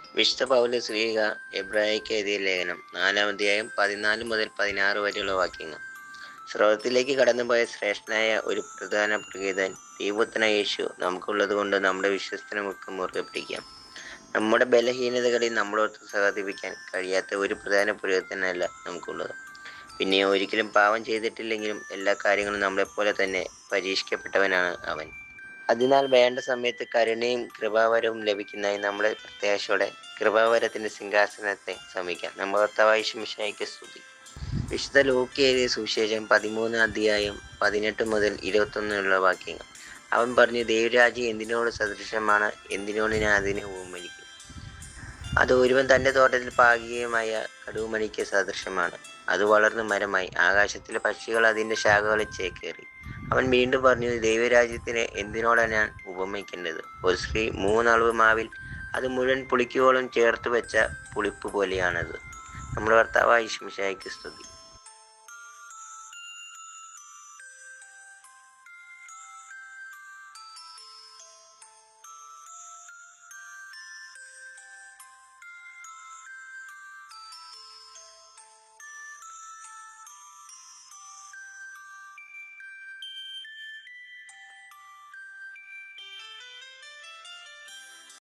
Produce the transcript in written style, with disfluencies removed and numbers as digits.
വിശുദ്ധ പൗലോസ് ശ്ലീഹ എബ്രായർക്ക് എഴുതിയ ലേഖനം 4-ാം അധ്യായം 14 മുതൽ 16 വരെയുള്ള വാക്യങ്ങൾ. സ്രോതത്തിലേക്ക് കടന്നുപോയ ശ്രേഷ്ഠനായ ഒരു പ്രധാന പുരോഹിതൻ ദൈവപുത്രനായ യേശു നമുക്കുള്ളത് കൊണ്ട് നമ്മുടെ വിശ്വസ്തനുമൊക്കെ മുറുകെ പിടിക്കാം. നമ്മുടെ ബലഹീനതകളിൽ നമ്മളോട് സഹതപിക്കാൻ കഴിയാത്ത ഒരു പ്രധാന പുരോഹിതനല്ല നമുക്കുള്ളത്. പിന്നെ ഒരിക്കലും പാപം ചെയ്തിട്ടില്ലെങ്കിലും എല്ലാ കാര്യങ്ങളും നമ്മളെപ്പോലെ തന്നെ പരീക്ഷിക്കപ്പെട്ടവനാണ് അവൻ. അതിനാൽ വേണ്ട സമയത്ത് കരുണയും കൃപാവരവും ലഭിക്കുന്നതായി നമ്മളെ പ്രത്യാശയോടെ കൃപാവരത്തിന്റെ സിംഹാസനത്തെ സമീപിക്കാം. നമ്മുടെ കർത്താവായ മിശിഹായ്ക്ക് സ്തുതി. വിശുദ്ധ ലൂക്കാ എഴുതിയ സുവിശേഷം 13-ാം അധ്യായം 18 മുതൽ 21 വാക്യങ്ങൾ. അവൻ പറഞ്ഞു, ദൈവരാജ്യം എന്തിനോട് സദൃശമാണ്, എന്തിനോട് ഞാൻ അതിനെ ഉപമിക്കും. അത് ഒരുവൻ തന്റെ തോട്ടത്തിൽ പാകിയമായ കടുകുമണിക്ക് സദൃശമാണ്. അത് വളർന്നു മരമായി, ആകാശത്തിലെ പക്ഷികൾ അതിന്റെ ശാഖകളിൽ ചേക്കേറി. അവൻ വീണ്ടും പറഞ്ഞു, ദൈവരാജ്യത്തിന് എന്തിനോടാണ് ഞാൻ ഉപമിക്കേണ്ടത്? ഒരു സ്ത്രീ 3 അളവ് മാവിൽ അത് മുഴുവൻ പുളിക്കുവോളം ചേർത്ത് വെച്ച പുളിപ്പ് പോലെയാണത്. നമ്മുടെ കർത്താവായ മിശിഹായ്ക്ക് സ്തുതി.